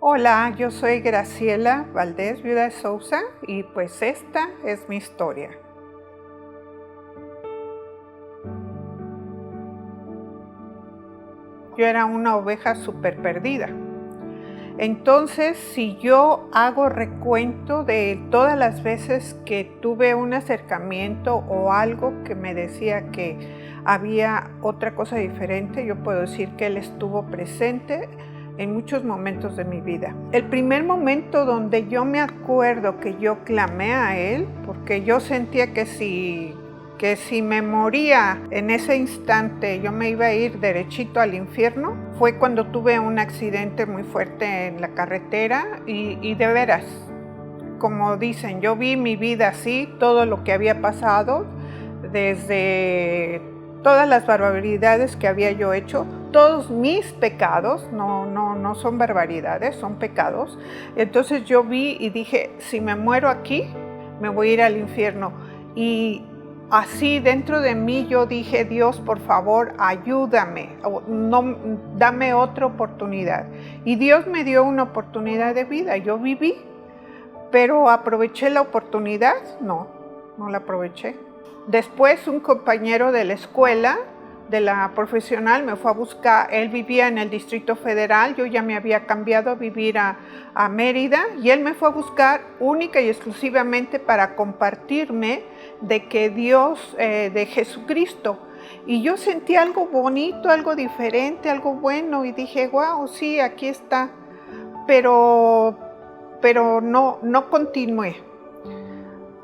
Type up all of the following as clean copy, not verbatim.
Hola, yo soy Graciela Valdés, viuda de Sousa, y pues esta es mi historia. Yo era una oveja súper perdida. Entonces, si yo hago recuento de todas las veces que tuve un acercamiento o algo que me decía que había otra cosa diferente, yo puedo decir que Él estuvo presente en muchos momentos de mi vida. El primer momento donde yo me acuerdo que yo clamé a Él, porque yo sentía que si me moría en ese instante yo me iba a ir derechito al infierno, fue cuando tuve un accidente muy fuerte en la carretera y de veras, como dicen, yo vi mi vida así, todo lo que había pasado, desde todas las barbaridades que había yo hecho, todos mis pecados, no son barbaridades, son pecados. Entonces yo vi y dije, si me muero aquí, me voy a ir al infierno. Y así dentro de mí yo dije, Dios, por favor, ayúdame, dame otra oportunidad. Y Dios me dio una oportunidad de vida, yo viví, pero ¿aproveché la oportunidad? No la aproveché. Después un compañero de la escuela, de la profesional, me fue a buscar. Él vivía en el Distrito Federal, yo ya me había cambiado a vivir a Mérida, y él me fue a buscar única y exclusivamente para compartirme de que Dios, de Jesucristo. Y yo sentí algo bonito, algo diferente, algo bueno, y dije, wow, sí, aquí está. Pero no continué.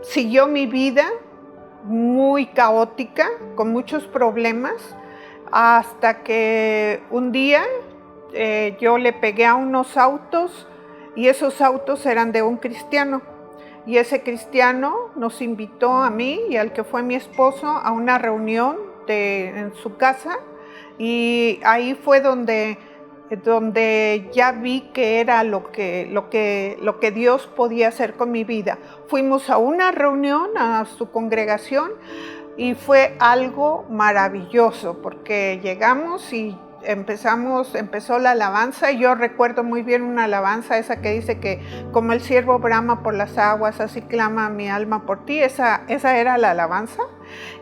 Siguió mi vida muy caótica, con muchos problemas, hasta que un día yo le pegué a unos autos, y esos autos eran de un cristiano, y ese cristiano nos invitó a mí y al que fue mi esposo a una reunión en su casa, y ahí fue donde ya vi que era lo que Dios podía hacer con mi vida. Fuimos a una reunión, a su congregación, y fue algo maravilloso, porque llegamos y empezó la alabanza, y yo recuerdo muy bien una alabanza, esa que dice que como el ciervo brama por las aguas, así clama mi alma por ti. Esa era la alabanza.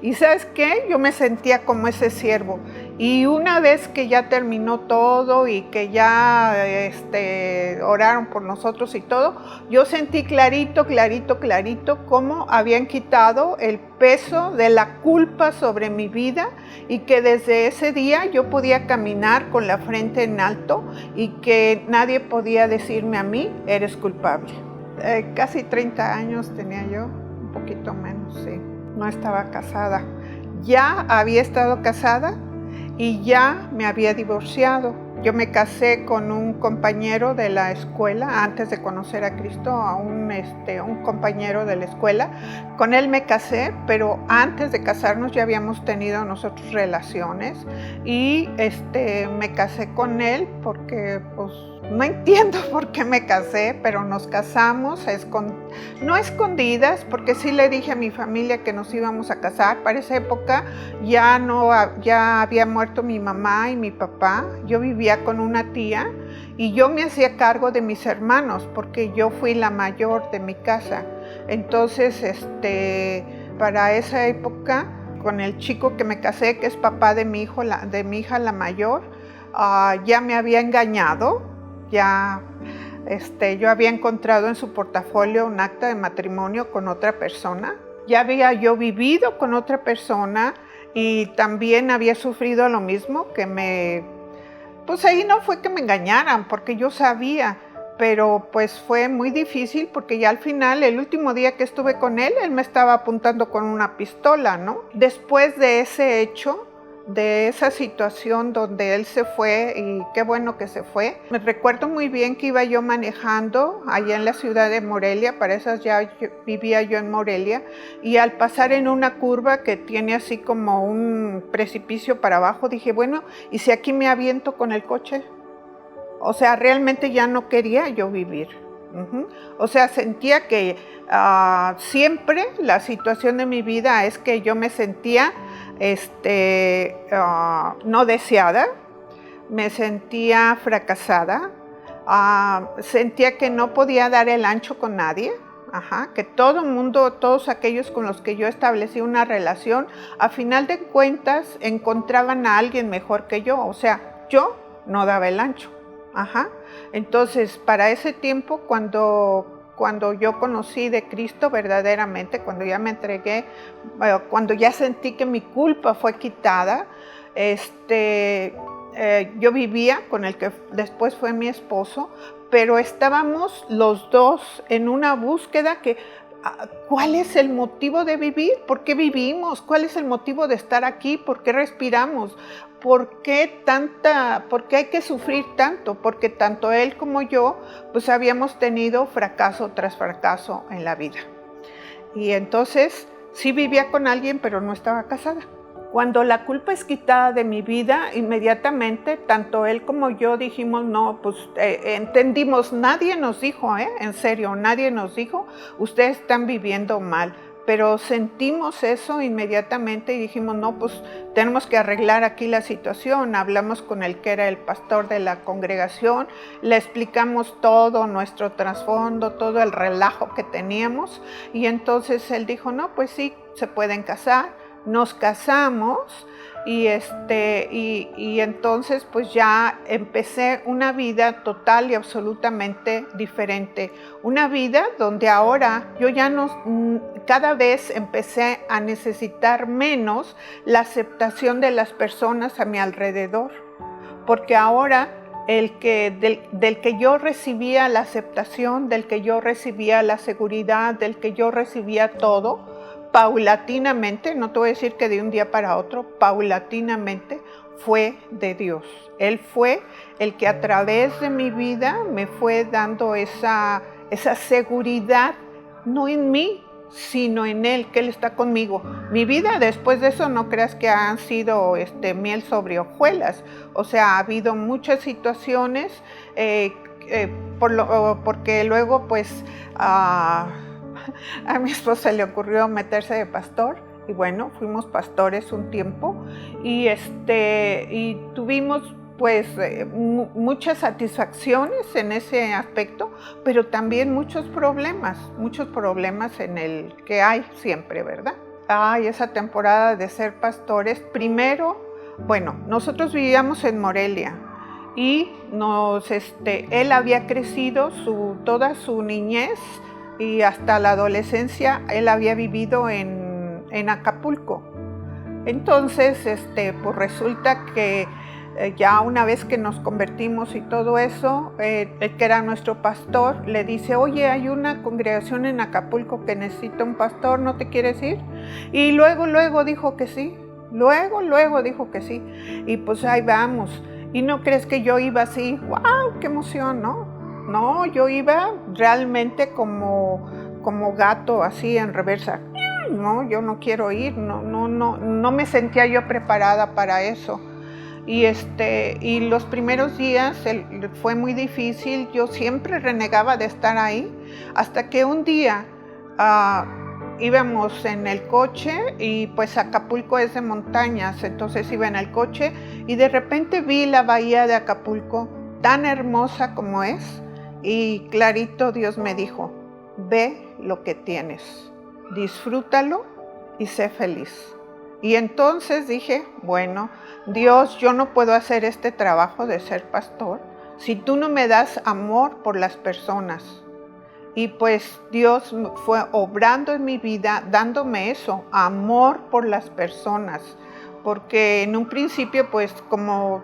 Y ¿sabes qué? Yo me sentía como ese ciervo. Y una vez que ya terminó todo y que ya oraron por nosotros y todo, yo sentí clarito cómo habían quitado el peso de la culpa sobre mi vida, y que desde ese día yo podía caminar con la frente en alto y que nadie podía decirme a mí, eres culpable. Casi 30 años tenía yo, un poquito menos, sí. No estaba casada. Ya había estado casada y ya me había divorciado. Yo me casé con un compañero de la escuela, antes de conocer a Cristo, a un compañero de la escuela. Con él me casé, pero antes de casarnos ya habíamos tenido nosotros relaciones, y me casé con él porque pues no entiendo por qué me casé, pero nos casamos no escondidas, porque sí le dije a mi familia que nos íbamos a casar. Para esa época ya había muerto mi mamá y mi papá. Yo vivía con una tía y yo me hacía cargo de mis hermanos porque yo fui la mayor de mi casa. Entonces, para esa época, con el chico que me casé, que es papá de mi hija la mayor, ya me había engañado. Ya yo había encontrado en su portafolio un acta de matrimonio con otra persona. Ya había yo vivido con otra persona y también había sufrido lo mismo, pues ahí no fue que me engañaran, porque yo sabía, pero pues fue muy difícil, porque ya al final, el último día que estuve con él, él me estaba apuntando con una pistola, ¿no? Después de ese hecho, de esa situación donde él se fue, y qué bueno que se fue. Me recuerdo muy bien que iba yo manejando allá en la ciudad de Morelia, para esas vivía yo en Morelia, y al pasar en una curva que tiene así como un precipicio para abajo, dije, bueno, ¿y si aquí me aviento con el coche? O sea, realmente ya no quería yo vivir. O sea, sentía que siempre la situación de mi vida es que yo me sentía no deseada, me sentía fracasada, Sentía que no podía dar el ancho con nadie. Que todo el mundo, todos aquellos con los que yo establecí una relación, a final de cuentas encontraban a alguien mejor que yo. O sea, yo no daba el ancho. Entonces, para ese tiempo, cuando yo conocí de Cristo verdaderamente, cuando ya me entregué, cuando ya sentí que mi culpa fue quitada, yo vivía con el que después fue mi esposo, pero estábamos los dos en una búsqueda que, ¿cuál es el motivo de vivir? ¿Por qué vivimos? ¿Cuál es el motivo de estar aquí? ¿Por qué respiramos? ¿Por qué hay que sufrir tanto? Porque tanto él como yo, pues habíamos tenido fracaso tras fracaso en la vida. Y entonces sí vivía con alguien, pero no estaba casada. Cuando la culpa es quitada de mi vida, inmediatamente, tanto él como yo dijimos, no, pues entendimos, nadie nos dijo, en serio, nadie nos dijo, ustedes están viviendo mal. Pero sentimos eso inmediatamente y dijimos, no, pues tenemos que arreglar aquí la situación. Hablamos con el que era el pastor de la congregación, le explicamos todo nuestro trasfondo, todo el relajo que teníamos, y entonces él dijo, no, pues sí, se pueden casar. Nos casamos y entonces pues ya empecé una vida total y absolutamente diferente. Una vida donde ahora yo ya cada vez empecé a necesitar menos la aceptación de las personas a mi alrededor. Porque ahora del que yo recibía la aceptación, del que yo recibía la seguridad, del que yo recibía todo, paulatinamente, no te voy a decir que de un día para otro, paulatinamente fue de Dios. Él fue el que a través de mi vida me fue dando esa seguridad, no en mí, sino en Él, que Él está conmigo. Mi vida después de eso no creas que han sido miel sobre hojuelas. O sea, ha habido muchas situaciones, porque luego pues a mi esposo se le ocurrió meterse de pastor y bueno, fuimos pastores un tiempo y tuvimos pues muchas satisfacciones en ese aspecto, pero también muchos problemas en el que hay siempre, ¿verdad? Esa temporada de ser pastores, primero, bueno, nosotros vivíamos en Morelia y él había crecido toda su niñez y hasta la adolescencia él había vivido en Acapulco. Entonces, pues resulta que ya una vez que nos convertimos y todo eso, el que era nuestro pastor le dice, oye, hay una congregación en Acapulco que necesita un pastor, ¿no te quieres ir? Y luego dijo que sí, luego dijo que sí, y pues ahí vamos. ¿Y no crees que yo iba así? ¡Wow! ¡Qué emoción!, ¿no? No, yo iba realmente como gato así en reversa. No, yo no quiero ir, no me sentía yo preparada para eso. Y los primeros días fue muy difícil, yo siempre renegaba de estar ahí, hasta que un día íbamos en el coche y pues Acapulco es de montañas, entonces iba en el coche y de repente vi la bahía de Acapulco tan hermosa como es. Y clarito Dios me dijo, ve lo que tienes, disfrútalo y sé feliz. Y entonces dije, bueno, Dios, yo no puedo hacer este trabajo de ser pastor si tú no me das amor por las personas. Y pues Dios fue obrando en mi vida, dándome eso, amor por las personas. Porque en un principio, pues como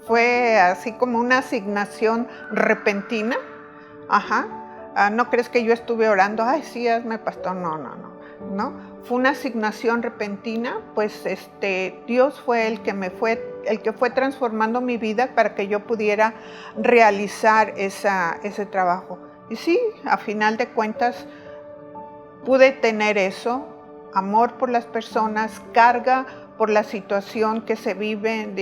fue así como una asignación repentina, no crees que yo estuve orando, ay sí, hazme pastor, no, fue una asignación repentina, pues Dios fue el que fue transformando mi vida para que yo pudiera realizar ese trabajo. Y sí, a final de cuentas pude tener eso, amor por las personas, carga por la situación que se vive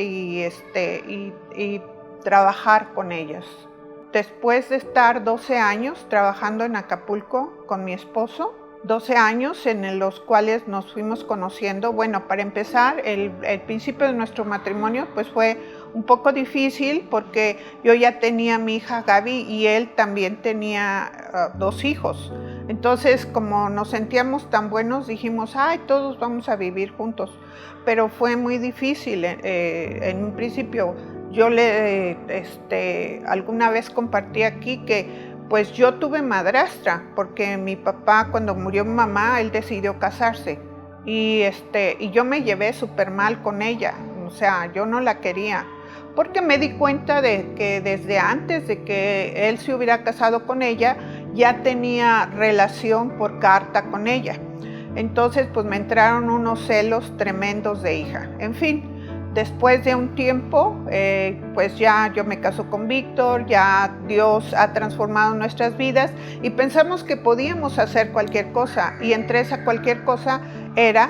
y trabajar con ellas. Después de estar 12 años trabajando en Acapulco con mi esposo, 12 años en los cuales nos fuimos conociendo. Bueno, para empezar, el principio de nuestro matrimonio pues fue un poco difícil porque yo ya tenía a mi hija Gaby y él también tenía 2 hijos. Entonces, como nos sentíamos tan buenos, dijimos, ay, todos vamos a vivir juntos. Pero fue muy difícil. En un principio, yo alguna vez compartí aquí que pues yo tuve madrastra, porque mi papá, cuando murió mi mamá, él decidió casarse. Y yo me llevé súper mal con ella, o sea, yo no la quería, porque me di cuenta de que desde antes de que él se hubiera casado con ella, ya tenía relación por carta con ella. Entonces, pues me entraron unos celos tremendos de hija. En fin, después de un tiempo, pues ya yo me caso con Víctor, ya Dios ha transformado nuestras vidas y pensamos que podíamos hacer cualquier cosa, y entre esa cualquier cosa era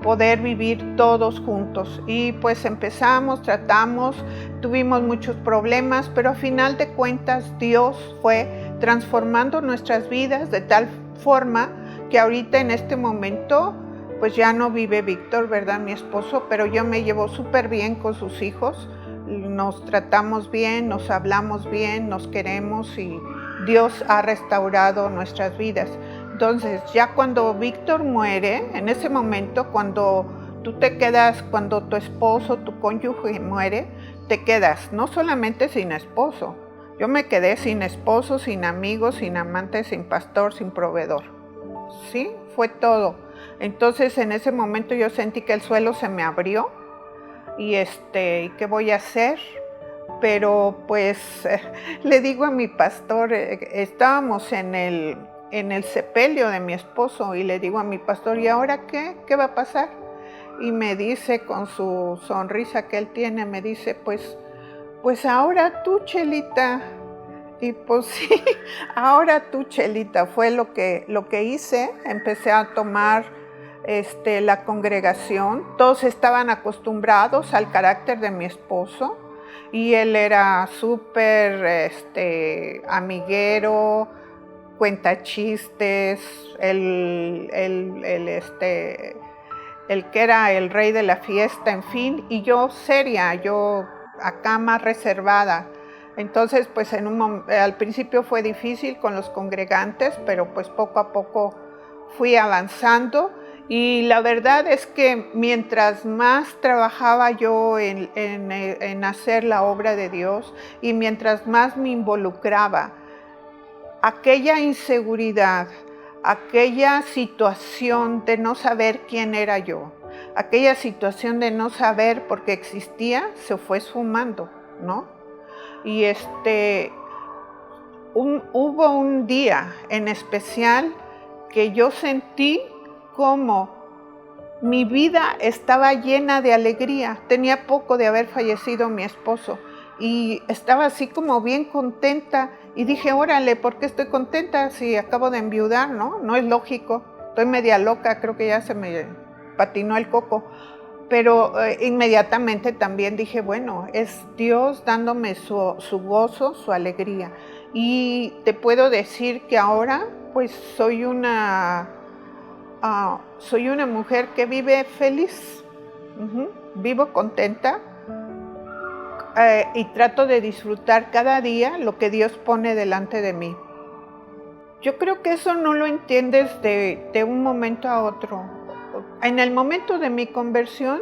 poder vivir todos juntos. Y pues empezamos, tratamos, tuvimos muchos problemas, pero a final de cuentas Dios fue transformando nuestras vidas de tal forma que ahorita en este momento pues ya no vive Víctor, ¿verdad? Mi esposo, pero yo me llevo súper bien con sus hijos, nos tratamos bien, nos hablamos bien, nos queremos y Dios ha restaurado nuestras vidas. Entonces, ya cuando Víctor muere, en ese momento, cuando tú te quedas, cuando tu esposo, tu cónyuge muere, te quedas no solamente sin esposo. Yo me quedé sin esposo, sin amigos, sin amante, sin pastor, sin proveedor. ¿Sí? Fue todo. Entonces, en ese momento yo sentí que el suelo se me abrió y ¿qué voy a hacer? Pero pues le digo a mi pastor, estábamos en el sepelio de mi esposo y le digo a mi pastor, ¿y ahora qué? ¿Qué va a pasar? Y me dice con su sonrisa que él tiene, me dice, pues ahora tú, Chelita. Y pues sí, ahora tú, Chelita, fue lo que hice. Empecé a tomar la congregación. Todos estaban acostumbrados al carácter de mi esposo y él era súper amiguero, cuenta chistes, el que era el rey de la fiesta, en fin, y yo seria, yo acá más reservada. Entonces, pues al principio fue difícil con los congregantes, pero pues poco a poco fui avanzando. Y la verdad es que mientras más trabajaba yo en hacer la obra de Dios y mientras más me involucraba, aquella inseguridad, aquella situación de no saber quién era yo, aquella situación de no saber por qué existía, se fue esfumando, ¿no? Y hubo un día en especial que yo sentí como mi vida estaba llena de alegría. Tenía poco de haber fallecido mi esposo y estaba así como bien contenta y dije, órale, ¿por qué estoy contenta si acabo de enviudar, no? No es lógico, estoy media loca, creo que ya se me patinó el coco. Pero inmediatamente también dije, bueno, es Dios dándome su gozo, su alegría. Y te puedo decir que ahora pues soy una mujer que vive feliz, vivo contenta y trato de disfrutar cada día lo que Dios pone delante de mí. Yo creo que eso no lo entiendes de un momento a otro. En el momento de mi conversión,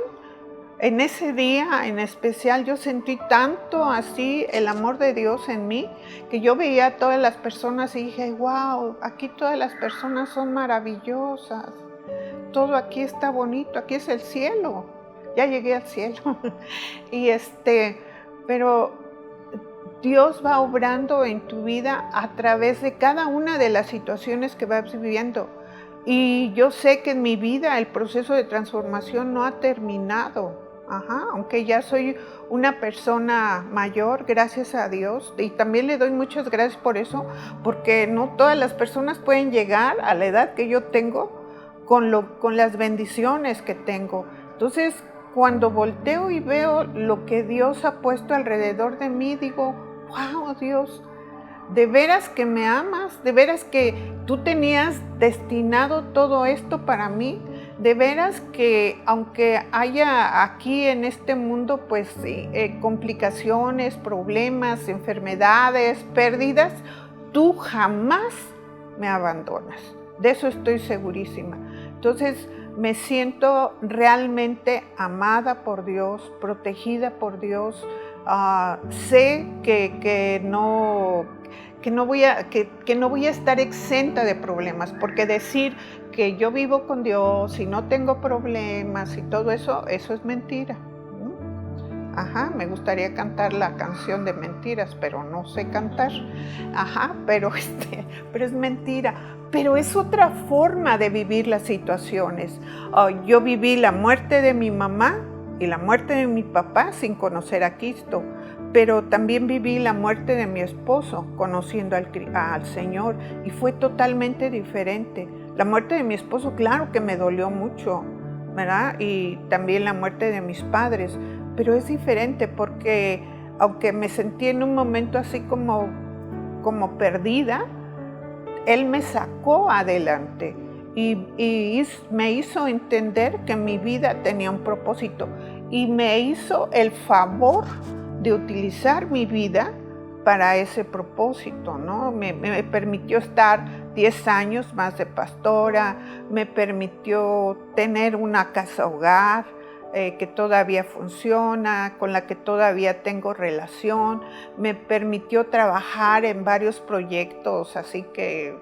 en ese día en especial, yo sentí tanto así el amor de Dios en mí, que yo veía a todas las personas y dije, wow, aquí todas las personas son maravillosas, todo aquí está bonito, aquí es el cielo, ya llegué al cielo. Y pero Dios va obrando en tu vida a través de cada una de las situaciones que vas viviendo. Y yo sé que en mi vida el proceso de transformación no ha terminado. Aunque ya soy una persona mayor, gracias a Dios, y también le doy muchas gracias por eso, porque no todas las personas pueden llegar a la edad que yo tengo con las bendiciones que tengo. Entonces, cuando volteo y veo lo que Dios ha puesto alrededor de mí, digo, wow, Dios, de veras que me amas, de veras que tú tenías destinado todo esto para mí. de veras que aunque haya aquí en este mundo pues complicaciones, problemas, enfermedades, pérdidas, tú jamás me abandonas. De eso estoy segurísima. Entonces me siento realmente amada por Dios, protegida por Dios. Sé que no voy a estar exenta de problemas, porque decir que yo vivo con Dios y no tengo problemas y todo eso es mentira. Me gustaría cantar la canción de mentiras, pero no sé cantar. Pero es mentira. Pero es otra forma de vivir las situaciones. Yo viví la muerte de mi mamá y la muerte de mi papá sin conocer a Cristo, pero también viví la muerte de mi esposo conociendo al Señor, y fue totalmente diferente. La muerte de mi esposo, claro que me dolió mucho, ¿verdad? Y también la muerte de mis padres, pero es diferente porque aunque me sentí en un momento así como perdida, Él me sacó adelante y me hizo entender que mi vida tenía un propósito, y me hizo el favor de utilizar mi vida para ese propósito, ¿no? Me permitió estar 10 años más de pastora, me permitió tener una casa hogar que todavía funciona, con la que todavía tengo relación, me permitió trabajar en varios proyectos, así que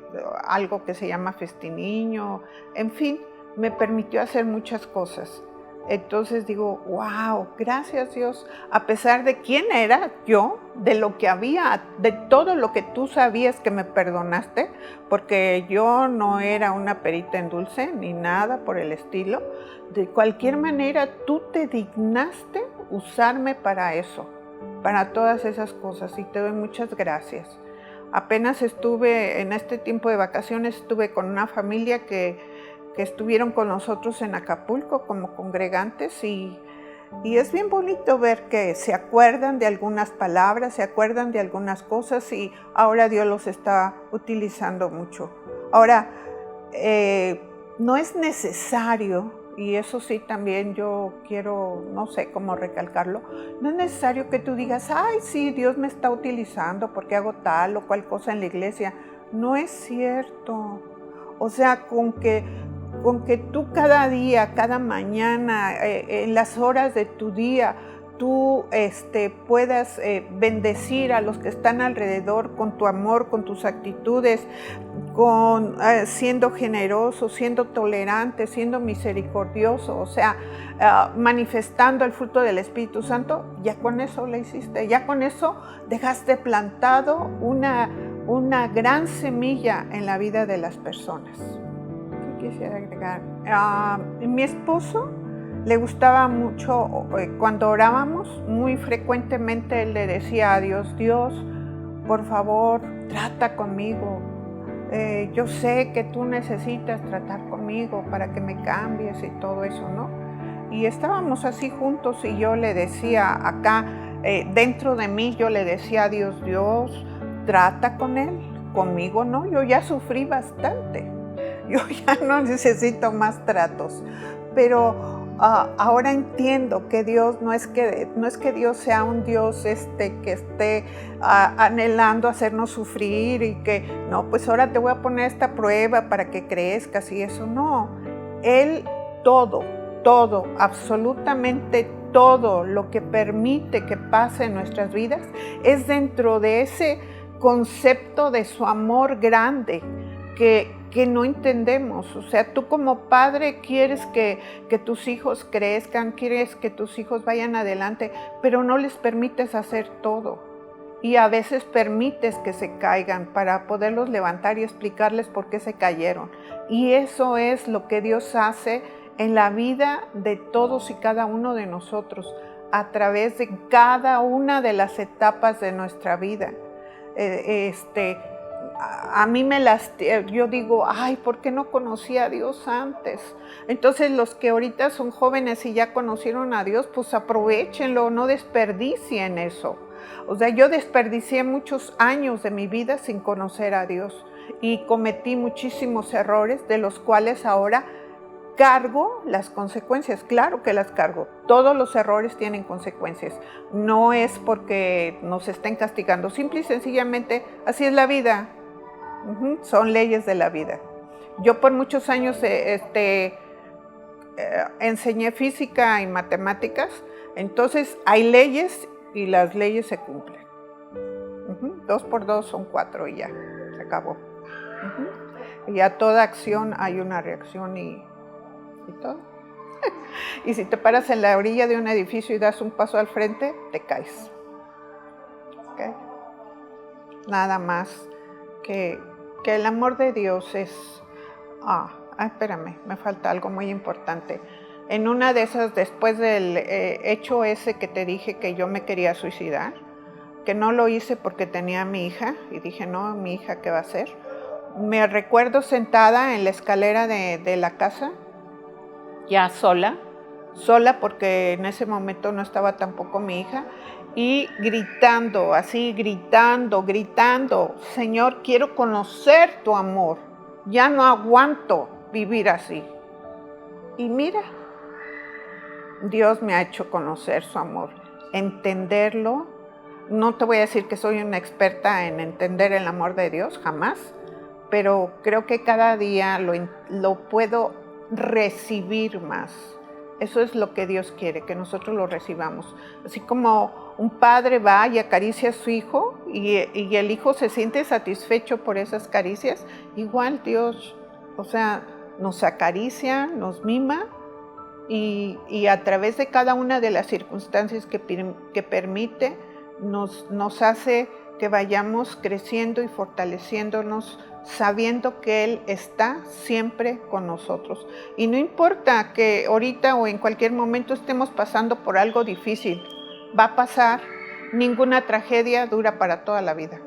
algo que se llama Festiniño, en fin, me permitió hacer muchas cosas. Entonces digo, wow, gracias Dios, a pesar de quién era yo, de lo que había, de todo lo que tú sabías que me perdonaste, porque yo no era una perita en dulce ni nada por el estilo. De cualquier manera, tú te dignaste usarme para eso, para todas esas cosas, y te doy muchas gracias. Apenas estuve, en este tiempo de vacaciones, estuve con una familia que estuvieron con nosotros en Acapulco como congregantes, y es bien bonito ver que se acuerdan de algunas palabras, se acuerdan de algunas cosas, y ahora Dios los está utilizando mucho. Ahora, no es necesario, y eso sí también yo quiero, no sé cómo recalcarlo, no es necesario que tú digas, ay, sí, Dios me está utilizando porque hago tal o cual cosa en la iglesia. No es cierto. O sea, con que tú cada día, cada mañana, en las horas de tu día, tú puedas bendecir a los que están alrededor con tu amor, con tus actitudes, siendo generoso, siendo tolerante, siendo misericordioso, o sea, manifestando el fruto del Espíritu Santo, ya con eso lo hiciste, ya con eso dejaste plantado una gran semilla en la vida de las personas. Quisiera agregar, mi esposo le gustaba mucho, cuando orábamos, muy frecuentemente él le decía a Dios, Dios, por favor, trata conmigo. Yo sé que tú necesitas tratar conmigo para que me cambies y todo eso, ¿no? Y estábamos así juntos, y yo le decía acá, dentro de mí, yo le decía a Dios, Dios, trata con él, conmigo no, yo ya sufrí bastante. Yo ya no necesito más tratos, pero ahora entiendo que Dios no es que Dios sea un Dios que esté anhelando hacernos sufrir, y que no, pues ahora te voy a poner esta prueba para que crezcas y eso. No, Él todo, absolutamente todo lo que permite que pase en nuestras vidas es dentro de ese concepto de su amor grande que no entendemos. O sea, tú como padre quieres que tus hijos crezcan, quieres que tus hijos vayan adelante, pero no les permites hacer todo. Y a veces permites que se caigan para poderlos levantar y explicarles por qué se cayeron. Y eso es lo que Dios hace en la vida de todos y cada uno de nosotros, a través de cada una de las etapas de nuestra vida. A mí yo digo, ay, ¿por qué no conocí a Dios antes? Entonces los que ahorita son jóvenes y ya conocieron a Dios, pues aprovéchenlo, no desperdicien eso. O sea, yo desperdicié muchos años de mi vida sin conocer a Dios, y cometí muchísimos errores, de los cuales ahora cargo las consecuencias, claro que las cargo. Todos los errores tienen consecuencias. No es porque nos estén castigando, simple y sencillamente así es la vida. Son leyes de la vida. Yo por muchos años enseñé física y matemáticas, entonces hay leyes y las leyes se cumplen. 2 por 2 son 4 y ya, se acabó. Y a toda acción hay una reacción y todo. Y si te paras en la orilla de un edificio y das un paso al frente, te caes. ¿Okay? Nada más que el amor de Dios es... espérame, me falta algo muy importante. En una de esas, después del hecho ese que te dije que yo me quería suicidar, que no lo hice porque tenía a mi hija, y dije, no, mi hija, ¿qué va a hacer? Me recuerdo sentada en la escalera de la casa, ya sola porque en ese momento no estaba tampoco mi hija, y gritando, así gritando, Señor, quiero conocer tu amor, ya no aguanto vivir así. Y mira, Dios me ha hecho conocer su amor, entenderlo. No te voy a decir que soy una experta en entender el amor de Dios, jamás, pero creo que cada día lo puedo recibir más. Eso es lo que Dios quiere, que nosotros lo recibamos. Así como un padre va y acaricia a su hijo y el hijo se siente satisfecho por esas caricias, igual Dios, nos acaricia, nos mima y a través de cada una de las circunstancias que permite, nos hace que vayamos creciendo y fortaleciéndonos, sabiendo que Él está siempre con nosotros. Y no importa que ahorita o en cualquier momento estemos pasando por algo difícil, va a pasar. Ninguna tragedia dura para toda la vida.